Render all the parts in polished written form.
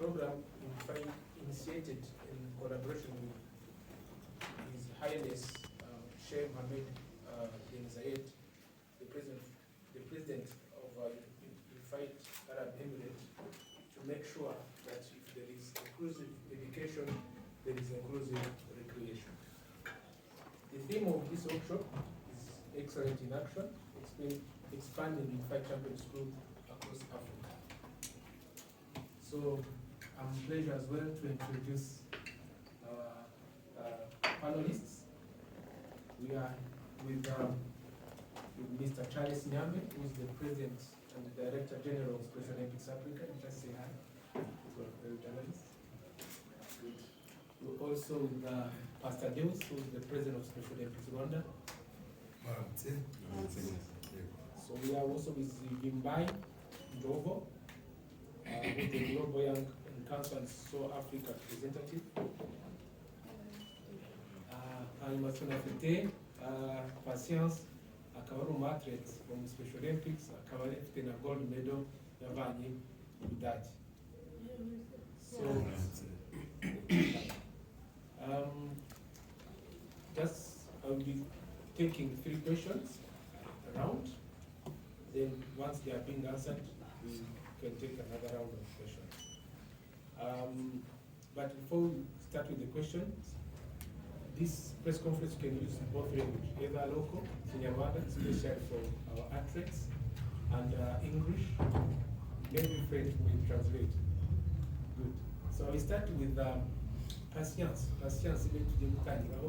program initiated in collaboration with His Highness Sheikh Mohammed bin Zayed, the president of Unified Arab Emirates, to make sure that if there is inclusive education, there is inclusive recreation. The theme of this workshop is Excellent in Action, expanding Unified Champions Group across Africa. So I'm pleased as well to introduce our panelists. We are with Mr. Charles Nyame, who is the President and the Director General of Special Olympics Africa. Just say hi to our fellow journalists. We're also with Pastor Deus, who is the President of Special Olympics Rwanda. So we are also with Vimbai Njovo, who is the Global Young Council and So Africa representative. Animation Fete, Patience, akaba ari umu-athlete mu Special Olympics, akaba afite na gold medal yavanye mu Budage. So, I'll be taking 3 questions around. Then once they are being answered, we can take another round of questions. But before we start with the questions, this press conference can use both languages, either local, Rwanda, especially for our athletes, and English. Maybe French will translate. Good. So we start with Patience. Patience, ibe tujye gutangiraho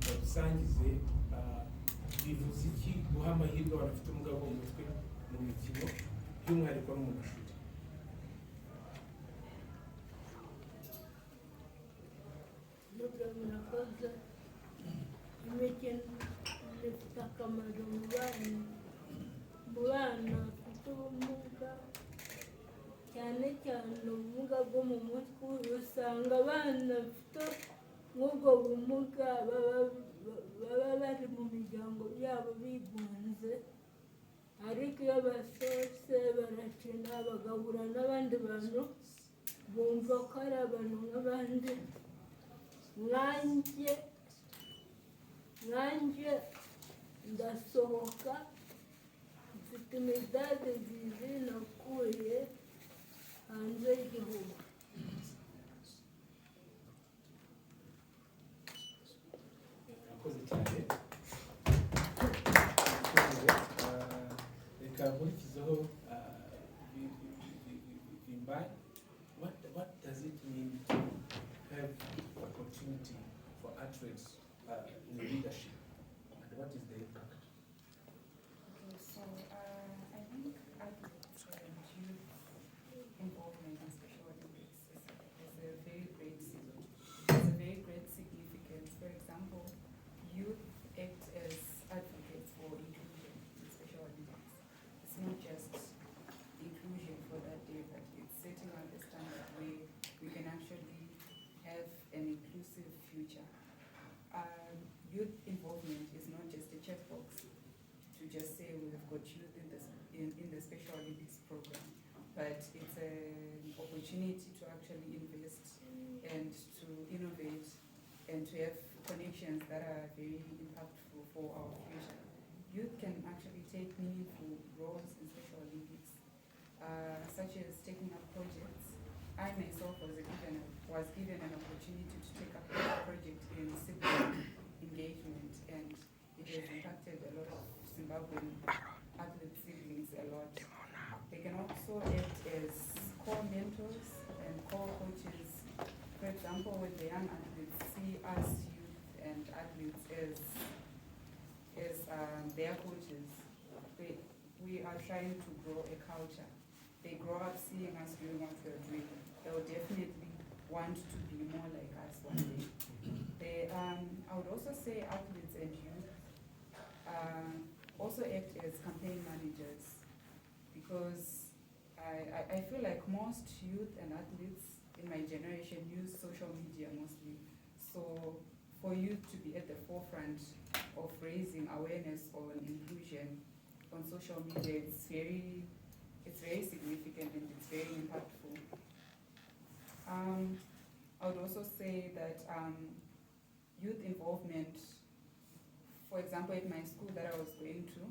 badusangize bivuze iki guha amahirwe abantu bafite ubumuga bwo mu mutwe mu mikino by'umwihariko no mu mashuri. Imikino ifite akamaro mu bana bafite ubumuga, cyane cyane ubumuga bwo mu mutwe. Usanga abana bafite nk'ubwo bumuga baba bari mu miryango yabo bigunze, ariko iyo basohotse barakina bagahura n'abandi bantu bumva ko ari abantu nk'abandi. Nanjye ndasohoka mfite imidari 2 nakuye hanze y'igihugu. Murakoze cyane. Reka nkurikizeho Vimbai. What does it mean to have opportunity for athletes in leadership, and what is the impact? Okay, so I think athletes and youth involvement in Special Olympics is a very great significance. For example, youth act as advocates for inclusion in Special Olympics. It's not just inclusion for that day, but it's setting up a standard where we can actually have an inclusive future. Youth involvement is not just a checkbox to just say we've got youth in the Special Olympics program, but it's an opportunity to actually invest and to innovate and to have connections that are very impactful for our future. Youth can actually take meaningful roles in Special Olympics, such as taking up projects. I myself was given an opportunity to take up a project in sibling engagement, and it has impacted a lot of Zimbabwean athlete siblings a lot. They can also act as core mentors and core coaches. For example, when the young athletes see us youth and athletes as their coaches, we are trying to grow a culture. They grow up seeing us doing what we're doing. They'll definitely want to be more like us one day. I would also say athletes and youth also act as campaign managers, because I feel like most youth and athletes in my generation use social media mostly. So for youth to be at the forefront of raising awareness on inclusion on social media, it's very significant and it's very impactful. I would also say that youth involvement, for example, at my school that I was going to,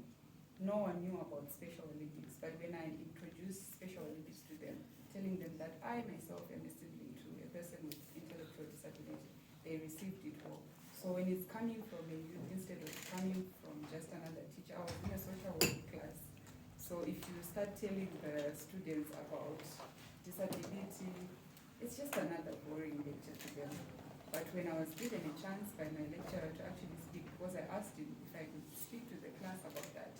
no one knew about Special Olympics, but when I introduced Special Olympics to them, telling them that I myself am a sibling to a person with intellectual disability, they received it all. So when it's coming from a youth instead of coming from just another teacher, I was in a social work class. So if you start telling the students about disability, it's just another boring lecture to them. But when I was given a chance by my lecturer to actually speak, because I asked him if I could speak to the class about that,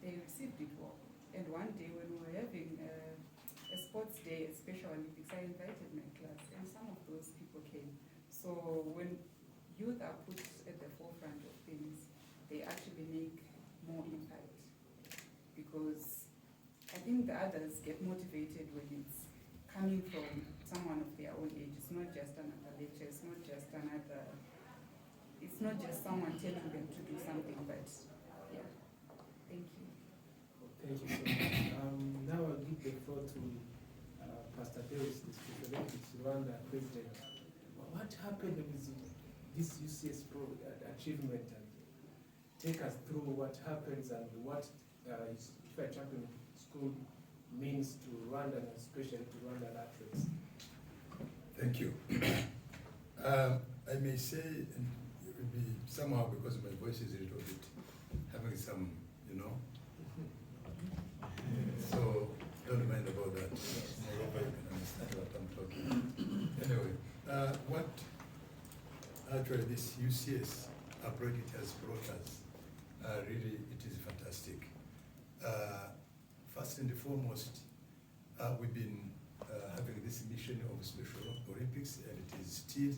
they received it well. And one day when we were having a sports day at Special Olympics, I invited my class, and some of those people came. So when youth are put at the forefront of things, they actually make more impact. Because I think the others get motivated when it's coming from someone of their own age. It's not just another lecture, it's not just someone telling them to do something, but yeah. Thank you. Thank you so much. Now I'll give the floor to Pastor Davis, the Special Olympics Rwanda president. What happened with this UCS achievement? And take us through what happens and what FIFA Champion School means to Rwanda and especially to Rwandan athletes. Thank you. I may say, and it will be somehow because my voice is a little bit having some, so don't mind about that. I hope I can understand what I'm talking. Anyway, what actually this UCS project has brought us, really it is fantastic. First and foremost, we've been having this mission of Special Olympics, and it is still,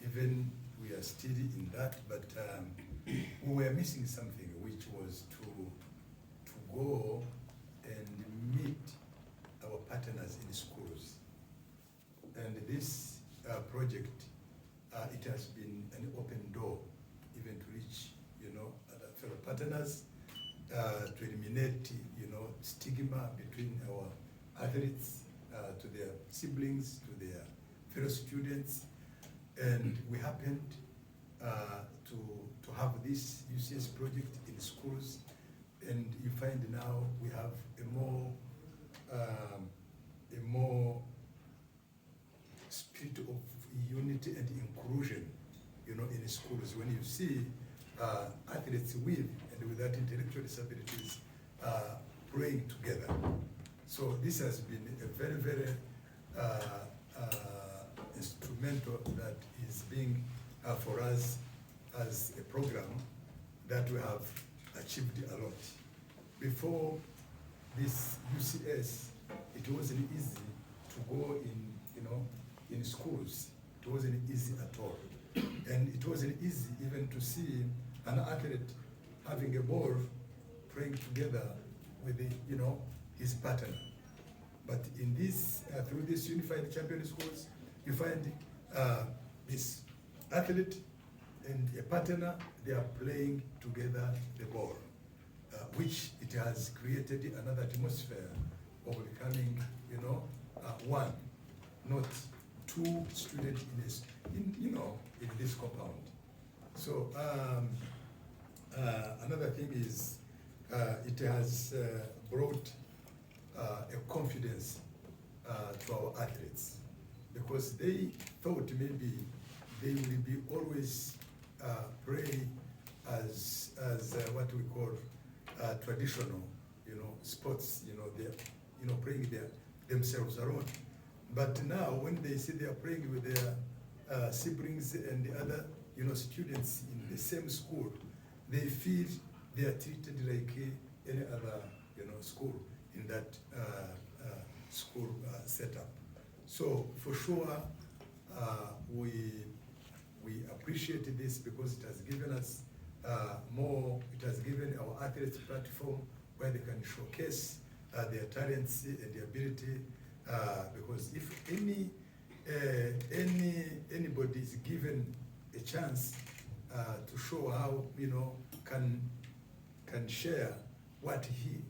even we are still in that, but we were missing something, which was to go and meet our partners in schools. And this project, it has been an open door, even to reach, other fellow partners, to eliminate, stigma between our athletes, to their siblings, to their fellow students. And we happened to have this UCS project in schools, and you find now we have a more spirit of unity and inclusion, in schools. When you see athletes with and without intellectual disabilities playing together. So this has been a very, very instrumental that is being for us as a program that we have achieved a lot. Before this UCS, it wasn't easy to go in schools. It wasn't easy at all. And it wasn't easy even to see an athlete having a ball playing together with his partner. But in this, through this unified champion schools, you find this athlete and a partner, they are playing together the ball, which it has created another atmosphere of becoming, one, not two students in this compound. So another thing is it has brought a confidence to our athletes, because they thought maybe they will be always play as what we call traditional, sports, they're playing themselves alone. But now when they see they are playing with their siblings and the other, students in the same school, they feel they are treated like any other, school in that school setup. So for sure, we appreciate this because it has given us more. It has given our athletes a platform where they can showcase their talents and their ability. Because if anybody is given a chance to show how can share what he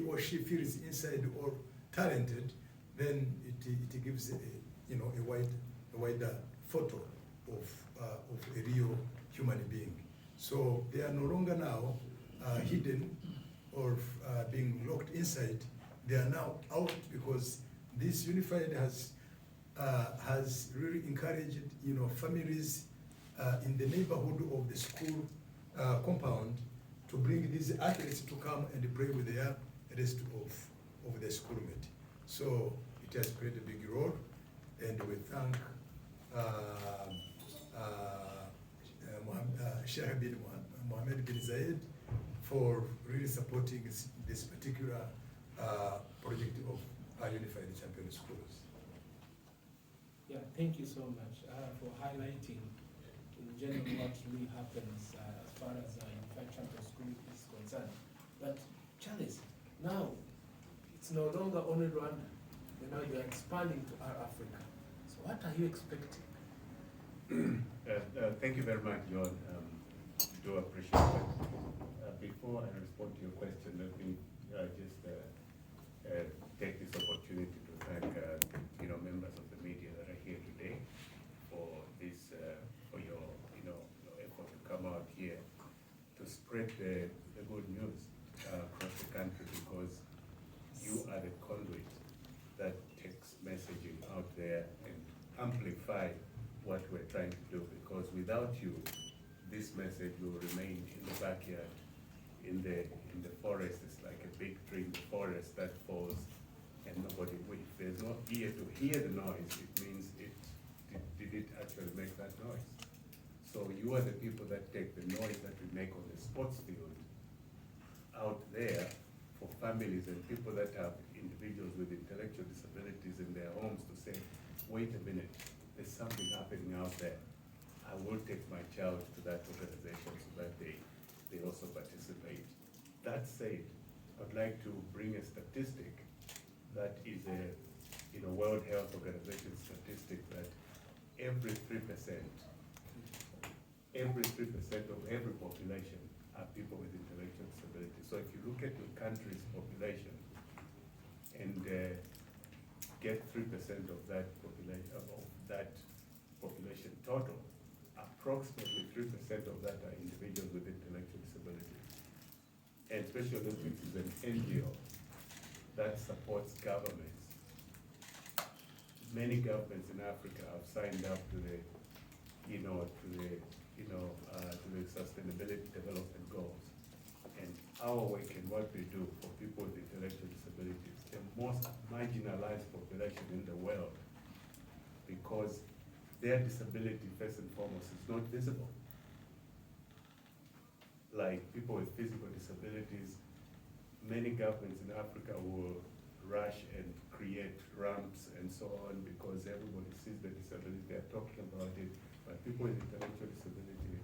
or she feels inside or talented, then it gives a wider photo of a real human being. So they are no longer now hidden or being locked inside. They are now out because this unified has really encouraged families in the neighborhood of the school compound to bring these athletes to come and play with the rest of the schoolmate. So it has played a big role, and we thank Sheikh bin Mohammed bin Zayed for really supporting this particular project of Unified Champion Schools. Yeah, thank you so much for highlighting in general what really happens as far as Unified Champion School is concerned. But Charles, now it's no longer only Rwanda. Now you're expanding to our Africa. So what are you expecting? Thank you very much, John. Do appreciate that. Before I respond to your question, let me just take this opportunity to thank members of the media that are here today for this for your effort to come out here to spread the good news across the country, because you are the conduit that takes messaging out there and amplify what we're trying to do, because without you, this message will remain in the backyard, in the forest. It's like a big tree in the forest that falls and nobody will. If there's no ear to hear the noise, it means did it actually make that noise? So you are the people that take the noise that we make on the sports field out there for families and people that have individuals with intellectual disabilities in their homes to say, wait a minute, there's something happening out there. I will take my child to that organization so that they also participate. That said, I'd like to bring a statistic that is a World Health Organization statistic that every 3% of every population are people with intellectual disabilities. So if you look at your country's population and get 3% of that population total, approximately 3% of that are individuals with intellectual disabilities. And Special Olympics is an NGO that supports governments. Many governments in Africa have signed up to the Sustainability Development Goals. And our work and what we do for people with intellectual disabilities, the most marginalized population in the world, because their disability, first and foremost, is not visible. Like people with physical disabilities, many governments in Africa will rush and create ramps and so on because everybody sees the disability, they're talking about it, but people with intellectual disability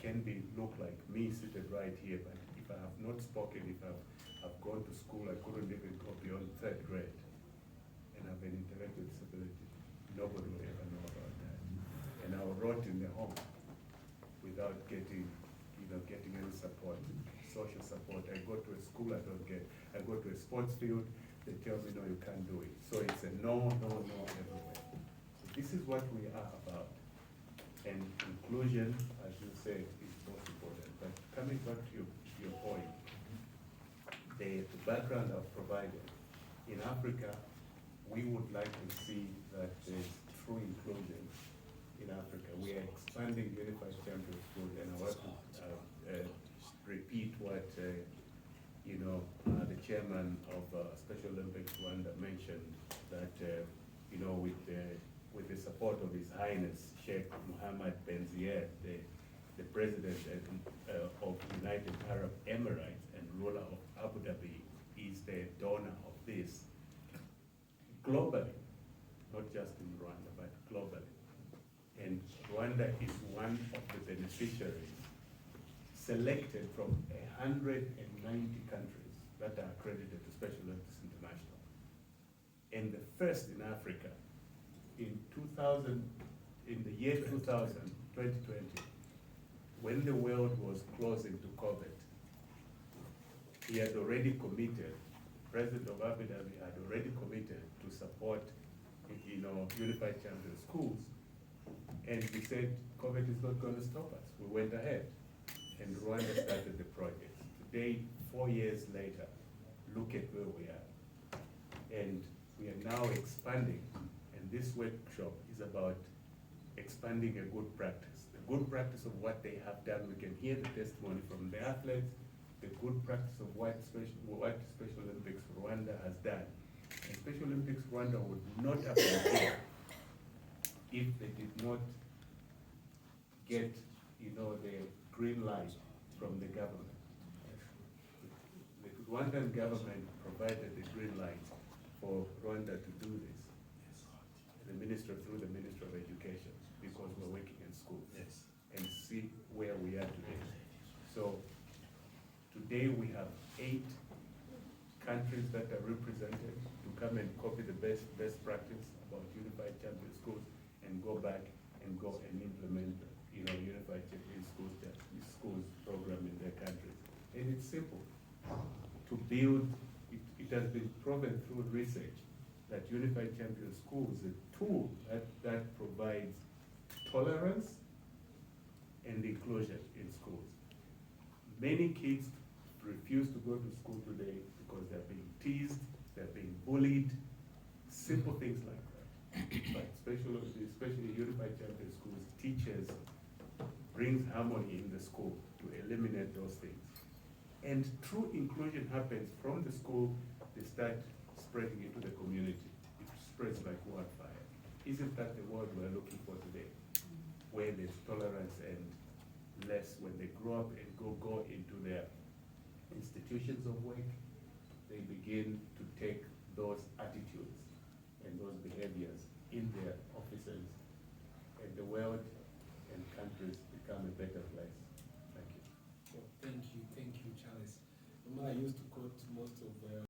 can look like me seated right here, but if I have not spoken, if I've gone to school, I couldn't even go beyond 3rd grade and have an intellectual disability, nobody will ever know about that. And I will rot in the home without getting any support, social support. I go to a school, I don't get. I go to a sports field, they tell me, no, you can't do it. So it's a no everywhere. So this is what we are about. And inclusion, as you say, is most important. But coming back to your point, the background I've provided, in Africa, we would like to see that there's true inclusion in Africa. We are expanding Unified Champion School, and I want to repeat what the chairman of Special Olympics Rwanda mentioned, that with the support of His Highness Sheikh Mohammed bin Zayed, the president of United Arab Emirates and ruler of Abu Dhabi, is the donor of this globally, not just in Rwanda, but globally. And Rwanda is one of the beneficiaries selected from 190 countries that are accredited to Special Olympics International. And the first in Africa, in the year 2020, when the world was closing to COVID, he had already committed, President of Abu Dhabi had already committed to support, Unified Champion Schools, and we said, COVID is not going to stop us. We went ahead, and Rwanda started the project. Today, 4 years later, look at where we are. And we are now expanding, and this workshop is about expanding a good practice. The good practice of what they have done, we can hear the testimony from the athletes, the good practice of what Special Olympics Rwanda has done. And Special Olympics Rwanda would not have been here if they did not get, the green light from the government. The Rwandan government provided the green light for Rwanda to do this. Through the Minister of Education, because we're working in schools. Yes. And see where we are today. So today we have 8 countries that are represented to come and copy the best practice about Unified Champion Schools and go back and implement, Unified Champion Schools program in their countries. And it's simple. To build, it has been proven through research that Unified Champion Schools is a tool that provides tolerance and inclusion in schools. Many kids refuse to go to school today because they're being teased, they're being bullied, simple things like that. But especially Unified Champion Schools, teachers brings harmony in the school to eliminate those things. And true inclusion happens from the school, they start spreading into the community. It spreads like wildfire. Isn't that the world we're looking for today? Where there's tolerance and less when they grow up and go into their institutions of work, they begin to take those attitudes and those behaviors in their offices, and the world and countries become a better place. Thank you. Thank you, Charles. I used to quote most of